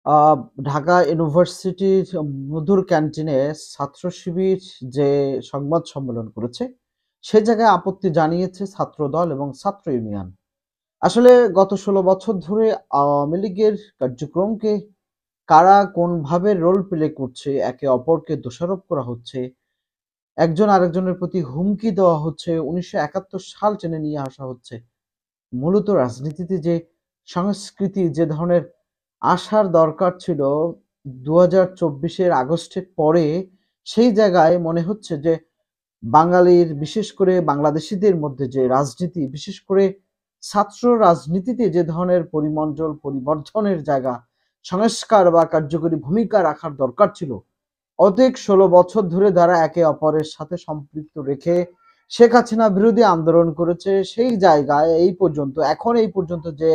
আহ, ঢাকা ইউনিভার্সিটির মধুর ক্যান্টিনে ছাত্র শিবির যে সংবাদ সম্মেলন করেছে সে জায়গায় আপত্তি জানিয়েছে ছাত্রদল এবং ছাত্র ইউনিয়ন। আসলে গত 16 বছর ধরে আওয়ামী লীগের কার্যক্রমকে কারা কোনভাবে রোল প্লে করছে, একে অপরকে দোষারোপ করা হচ্ছে, একজন আরেকজনের প্রতি হুমকি দেওয়া হচ্ছে, 1971 সাল টেনে নিয়ে আসা হচ্ছে। মূলত রাজনীতিতে যে সংস্কৃতি যে ধরনের আসার দরকার ছিল 2024-এর আগস্টের পরে, সেই জায়গায় মনে হচ্ছে যে বাঙালির বিশেষ করে বাংলাদেশিদের মধ্যে যে রাজনীতি, বিশেষ করে ছাত্র রাজনীতিতে যে ধরনের পরিমণ্ডল পরিবর্ধনের জায়গা, সংস্কার বা কার্যকরী ভূমিকা রাখার দরকার ছিল, অধিক 16 বছর ধরে তারা একে অপরের সাথে সম্পৃক্ত রেখে শেখ হাসিনা বিরোধী আন্দোলন করেছে। সেই জায়গায় এই পর্যন্ত যে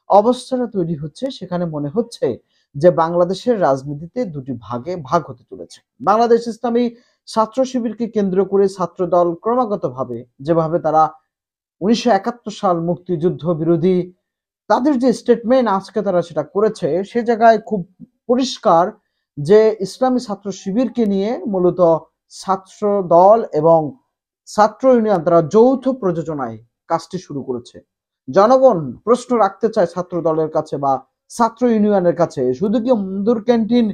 অবস্থাটা তৈরি হচ্ছে, সেখানে মনে হচ্ছে যে বাংলাদেশের রাজনীতিতে দুটি ভাগে ভাগ হতে চলেছে। বাংলাদেশ ইসলামী ছাত্র শিবিরকে কেন্দ্র করে ছাত্র দল ক্রমাগতভাবে যেভাবে তারা 1971 সাল মুক্তিযুদ্ধ বিরোধী তাদের যে স্টেটমেন্ট আজকে তারা সেটা করেছে, সে জায়গায় খুব পরিষ্কার যে ইসলামী ছাত্র শিবিরকে নিয়ে মূলত ছাত্র দল এবং ছাত্র ইউনিয়ন তারা যৌথ প্রযোজনায় কাজটি শুরু করেছে। জনগণ প্রশ্ন রাখতে চায় ছাত্র দলের কাছে বা ছাত্র ইউনিয়নের কাছে, শুধু কি মন্দুর ক্যান্টিন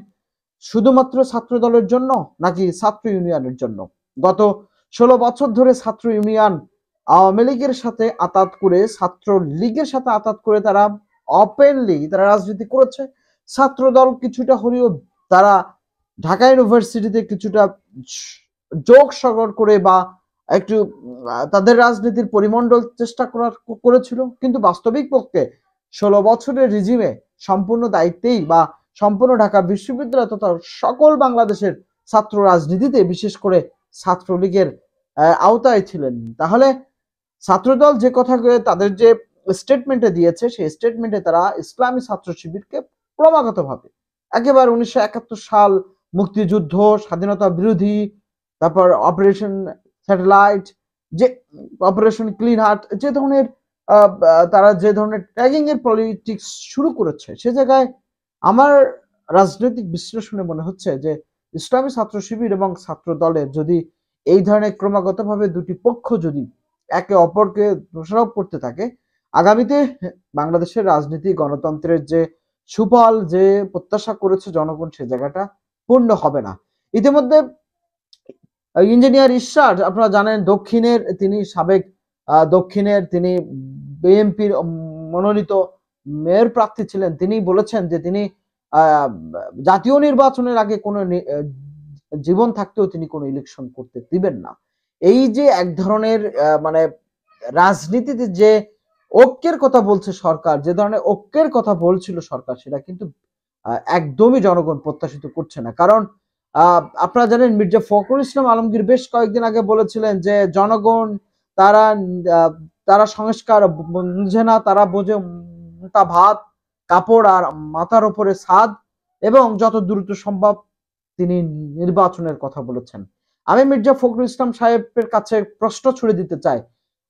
শুধুমাত্র ছাত্র দলের জন্য নাকি ছাত্র ইউনিয়নের জন্য? গত 16 বছর ধরে ছাত্র ইউনিয়ন আওয়ামী লীগের সাথে আতাত করে, ছাত্র লীগের সাথে আতাত করে তারা ওপেনলি তারা রাজনীতি করেছে। ছাত্র দল কিছুটা হলেও তারা ঢাকা ইউনিভার্সিটিতে কিছুটা যোগ সগর করে বা একটু তাদের রাজনীতির পরিমণ্ডল চেষ্টা করেছিল, কিন্তু বাস্তবিক পক্ষে 16 বছরের রিজিমে সম্পূর্ণ দায়িত্বেই বা সম্পূর্ণ ঢাকা বিশ্ববিদ্যালয় তথা সকল বাংলাদেশের ছাত্র রাজনীতিতে বিশেষ করে ছাত্রলীগের আওতায় ছিলেন। তাহলে ছাত্রদল যে কথা তাদের যে স্টেটমেন্টে দিয়েছে, সেই স্টেটমেন্টে তারা ইসলামী ছাত্র শিবিরকে ক্রমাগতভাবে একেবারে 1971 সাল মুক্তিযুদ্ধ স্বাধীনতা বিরোধী, তারপর অপারেশন স্যাটেলাইট, যে অপারেশন ক্লিন হার্ট, যে ধরনের তারা যে ধরনের ট্যাগিং এর পলিটিক্স শুরু করেছে, সে জায়গায় আমার রাজনৈতিক বিশ্লেষণে মনে হচ্ছে যে ইসলামী ছাত্র শিবির এবং ছাত্র দলের যদি এই ধরনের ক্রমাগতভাবে দুটি পক্ষ যদি একে অপরকে দোষারোপ করতে থাকে, আগামীতে বাংলাদেশের রাজনীতি গণতন্ত্রের যে সুফল যে প্রত্যাশা করেছে জনগণ, সে জায়গাটা পূর্ণ হবে না। ইতিমধ্যে ইঞ্জিনিয়ার ঈশ্বর আপনারা জানেন, দক্ষিণের তিনি সাবেক দক্ষিণের তিনি বিএনপির মনোনীত মেয়র প্রার্থী ছিলেন। তিনি বলেছেন যে তিনি আহ, জাতীয় নির্বাচনের আগে কোনো জীবন থাকতেও তিনি কোনো ইলেকশন করতে দিবেন না। এই যে এক ধরনের মানে রাজনীতিতে যে ঐক্যের কথা বলছে সরকার, যে ধরনের ঐক্যের কথা বলছিল সরকার, সেটা কিন্তু একদমই জনগণ প্রত্যাশিত করছে না। কারণ আপনারা জানেন মির্জা ফখরুল ইসলাম আলমগীর বেশ কয়েকদিন আগে বলেছিলেন যে জনগণ তারা তারা সংস্কার বুঝে না, তারা বোঝে তা ভাত কাপড় আর মাথার উপরে ছাদ, এবং যত দ্রুত সম্ভব তিনি নির্বাচনের কথা বলেছেন। আমি মির্জা ফখরুল ইসলাম সাহেবের কাছে প্রশ্ন ছুড়ে দিতে চাই,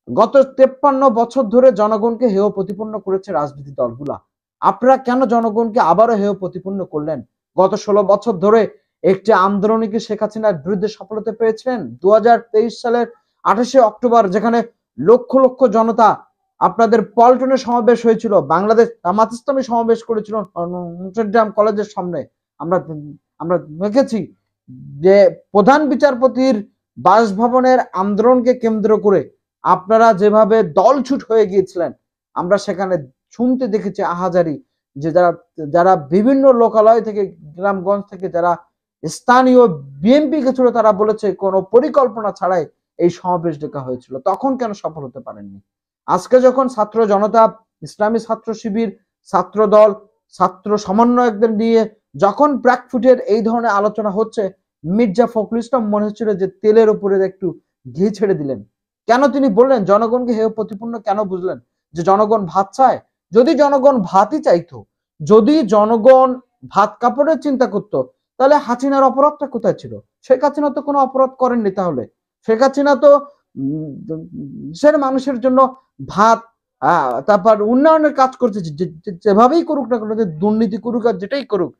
গত 53 বছর ধরে জনগণকে হেয় প্রতিপন্ন করেছে রাজনীতি দলগুলা, আপনারা কেন জনগণকে আবারও হেয় প্রতিপন্ন করলেন? গত 16 বছর ধরে একটি আন্দোলনে কি শেখ হাসিনার বিরুদ্ধে সফলতা পেয়েছিলেন? 2023 সালের 28শে অক্টোবর যেখানে লক্ষ লক্ষ জনতা আপনাদের পল্টনে সমাবেশ হয়েছিল, বাংলাদেশ জামাত ইসলামী সমাবেশ করেছিল নটরডেম কলেজের সামনে, আমরা আমরা দেখেছি যে প্রধান বিচারপতির বাসভবনের আন্দোলনকে কেন্দ্র করে আপনারা যেভাবে দলছুট হয়ে গিয়েছিলেন, আমরা সেখানে শুনতে দেখেছি আহাজারি, যে যারা যারা বিভিন্ন লোকালয় থেকে গ্রামগঞ্জ থেকে যারা স্থানীয় বিএনপি গেছিল, তারা বলেছে কোনো পরিকল্পনা ছাড়াই এই সমাবেশ ডাকা হয়েছিল। তখন কেন সফল হতে পারেননি? আজকে যখন ছাত্র জনতা, ইসলামী ছাত্র শিবির, ছাত্র দল, ছাত্র সমন্বয়কদের নিয়ে যখন ব্র্যাকফুটের এই ধরনের আলোচনা হচ্ছে, মির্জা ফখরুল ইসলাম মনে হচ্ছিল যে তেলের উপরে একটু ঘি ছেড়ে দিলেন। কেন তিনি বললেন জনগণকে হেয় প্রতিপন্ন কেন বুঝলেন? যে জনগণ ভাত চায়? যদি জনগণ ভাতই চাইতো, যদি জনগণ ভাত কাপড়ের চিন্তা করতো, তাহলে হাসিনার অপরাধটা কোথায় ছিল? শেখ হাসিনা তো কোনো অপরাধ করেননি। তাহলে শেখ হাসিনা তো দেশের মানুষের জন্য ভাত তারপর উন্নয়নের কাজ করছে, যেভাবেই করুক না কেন, দুর্নীতি করুক আর যেটাই করুক,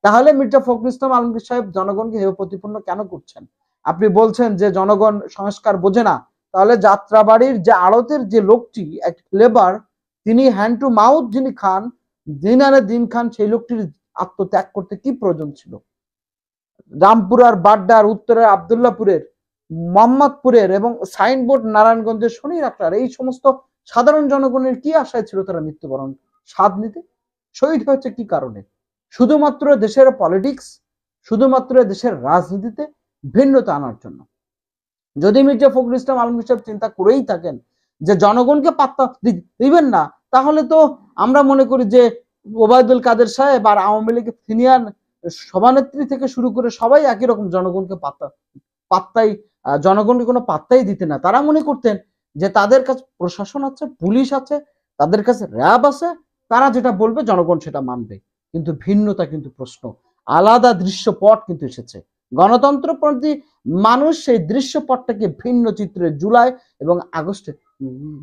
তাহলে মির্জা ফখরুল ইসলাম আলমগীর সাহেব জনগণকে হেয় প্রতিপন্ন কেন করছেন? আপনি বলছেন যে জনগণ সংস্কার বোঝে না, তাহলে যাত্রাবাড়ির যে আড়তের যে লোকটি, এক লেবার, তিনি হ্যান্ড টু মাউথ যিনি খান, দিন আনে দিন খান, সেই লোকটির আত্মত্যাগ করতে কি প্রয়োজন ছিল? রামপুরার, বাড্ডার, উত্তরের আবদুল্লাপুরের, মোহাম্মদপুরের এবং সাইনবোর্ড নারায়ণগঞ্জের শনি রাখলার, এই সমস্ত সাধারণ জনগণের কি আশায় ছিল তারা মৃত্যুবরণ স্বাদ নিতে? শহীদ হয়েছে কি কারণে? শুধুমাত্র দেশের পলিটিক্স, শুধুমাত্র দেশের রাজনীতিতে ভিন্নতা আনার জন্য। যদি মির্জা ফখরুল ইসলাম আলমগীর সাহেব চিন্তা করেই থাকেন যে জনগণকে পাত্তা দিবেন না, তাহলে তো আমরা মনে করি যে ওবায়দুল কাদের সাহেব আর আওয়ামী লীগের সিনিয়র সভানেত্রী থেকে শুরু করে সবাই একই রকম, জনগণকে পাত্তাই জনগণকে কোনো পাত্তাই দিতে না। তারা মনে করতেন যে তাদের কাছে প্রশাসন আছে, পুলিশ আছে, তাদের কাছে র্যাব আছে, তারা যেটা বলবে জনগণ সেটা মানবে। কিন্তু ভিন্নতা কিন্তু প্রশ্ন, আলাদা দৃশ্যপট কিন্তু এসেছে। গণতন্ত্রপন্থী মানুষ সেই দৃশ্যপটটাকে ভিন্ন চিত্রে জুলাই এবং আগস্টে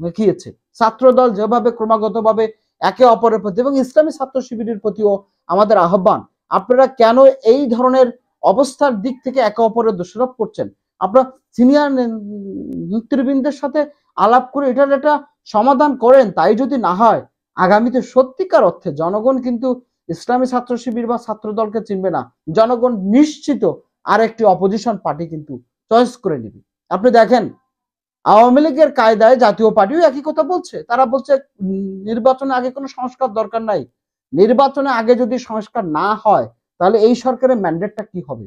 দেখিয়েছে। ছাত্রদল যেভাবে ক্রমাগতভাবে একে অপরের প্রতি এবং ইসলামী ছাত্র শিবিরের প্রতিও আমাদের আহ্বান, আপনারা কেন এই ধরনের অবস্থার দিক থেকে একে অপরের দোষারোপ করছেন? আপনারা সিনিয়র নেতৃবৃন্দের সাথে আলাপ করে এটার একটা সমাধান করেন। তাই যদি না হয়, আগামীতে সত্যিকার অর্থে জনগণ কিন্তু ইসলামী ছাত্র শিবির বা ছাত্র দলকে চিনবে না। জনগণ নিশ্চিত আর একটি অপোজিশন পার্টি কিন্তু চয়েস করে নিবে। আপনি দেখেন, আওয়ামী লীগের কায়দায় জাতীয় পার্টিও একই কথা বলছে। তারা বলছে নির্বাচনে আগে কোনো সংস্কার দরকার নাই, নির্বাচনে আগে যদি সংস্কার না হয় তাহলে এই সরকারের ম্যান্ডেটটা কি হবে?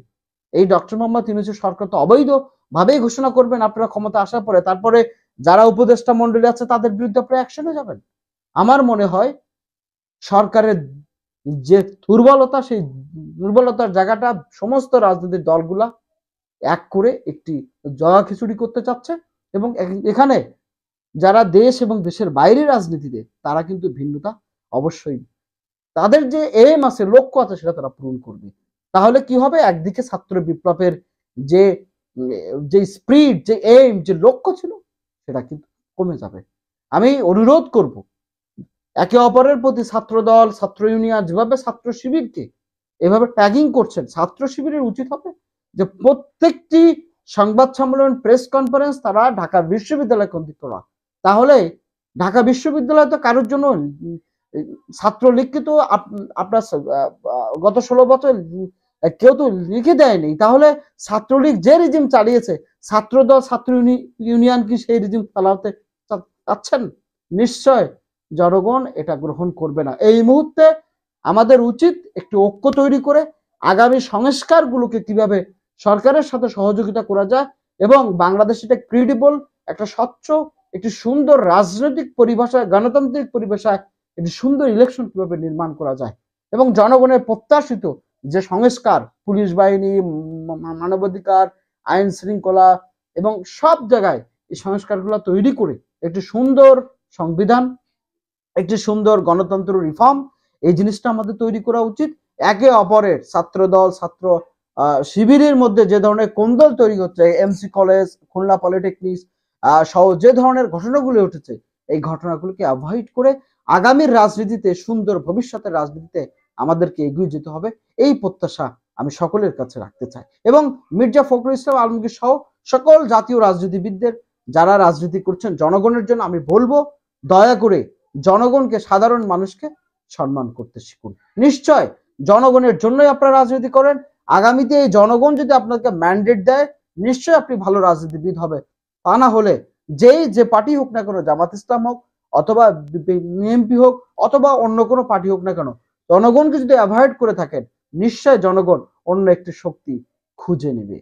এই ডক্টর মোহাম্মদ ইউনূসের সরকার তো অবৈধ ভাবেই ঘোষণা করবেন আপনারা ক্ষমতা আসার পরে, তারপরে যারা উপদেষ্টা মন্ডলী আছে তাদের বিরুদ্ধে আপনারা অ্যাকশনে যাবেন। আমার মনে হয় সরকারের যে দুর্বলতা, সেই দুর্বলতার জায়গাটা সমস্ত রাজনৈতিক দলগুলা এক করে একটি জগা খিচুড়ি করতে চাচ্ছে এবং এখানে যারা দেশ এবং দেশের বাইরে রাজনীতিতে, তারা কিন্তু ভিন্নতা অবশ্যই, তাদের যে এম আছে, লক্ষ্য আছে, সেটা তারা পূরণ করবে। তাহলে কি হবে? একদিকে ছাত্র বিপ্লবের যে যে স্পিরিট, যে এম, যে লক্ষ্য ছিল, সেটা কিন্তু কমে যাবে। আমি অনুরোধ করব, একে অপরের প্রতি ছাত্রদল, ছাত্র ইউনিয়ন যেভাবে ছাত্র শিবিরকে এভাবে ট্যাগিং করছেন, ছাত্র শিবিরের উচিত হবে যে প্রত্যেকটি সংবাদ সম্মেলন, প্রেস কনফারেন্স তারা ঢাকা বিশ্ববিদ্যালয় কেন্দ্রিক করা। তাহলে ঢাকা বিশ্ববিদ্যালয় তো কারোর জন্য, ছাত্রলীগকে তো আপনার গত 16 বছর কেউ তো লিখে দেয়নি। তাহলে ছাত্রলীগ যে রিজিম চালিয়েছে, ছাত্রদল, ছাত্র ইউনিয়ন কি সেই রিজিম চালাতে চাচ্ছেন? নিশ্চয় জনগণ এটা গ্রহণ করবে না। এই মুহূর্তে আমাদের উচিত একটি ঐক্য তৈরি করে আগামী সংস্কারগুলোকে কিভাবে সরকারের সাথে সহযোগিতা করা যায় এবং বাংলাদেশ এটা ক্রেডিবল, একটা স্বচ্ছ, একটি সুন্দর রাজনৈতিক পরিভাষায়, গণতান্ত্রিক পরিভাষায় একটি সুন্দর ইলেকশন কিভাবে নির্মাণ করা যায় এবং জনগণের প্রত্যাশিত যে সংস্কার, পুলিশ বাহিনী, মানবাধিকার, আইন শৃঙ্খলা এবং সব জায়গায় এই সংস্কারগুলো তৈরি করে একটি সুন্দর সংবিধান, একটি সুন্দর গণতন্ত্র রিফর্ম, এই জিনিসটা আমাদের তৈরি করা উচিত। একে অপরের ছাত্রদল, ছাত্র শিবিরের মধ্যে যে ধরনের কোন্দল তৈরি হচ্ছে, এমসি কলেজ, খুলনা পলিটেকনিক সহ যে ধরনের ঘটনাগুলো উঠেছে, এই ঘটনাগুলোকে অ্যাভয়েড করে আগামীর রাজনীতিতে, সুন্দর ভবিষ্যতের রাজনীতিতে আমাদেরকে এগিয়ে যেতে হবে, এই প্রত্যাশা আমি সকলের কাছে রাখতে চাই। এবং মির্জা ফখরুল ইসলাম আলমগীর সহ সকল জাতীয় রাজনীতিবিদদের যারা রাজনীতি করছেন জনগণের জন্য, আমি বলবো দয়া করে জনগণকে, সাধারণ মানুষকে সম্মান করতে শিখুন। নিশ্চয় জনগণের জন্যই আপনারা রাজনীতি করেন। আগামীতে এই জনগণ যদি আপনাকে ম্যান্ডেট দেয়, নিশ্চয় আপনি ভালো রাজনীতিবিদ হবে। তা না হলে যে পার্টি হোক না কেন, জামাত ইসলাম হোক অথবা বিএনপি হোক অথবা অন্য কোনো পার্টি হোক না কেন, জনগণকে যদি অ্যাভয়েড করে থাকেন, নিশ্চয় জনগণ অন্য একটি শক্তি খুঁজে নেবে।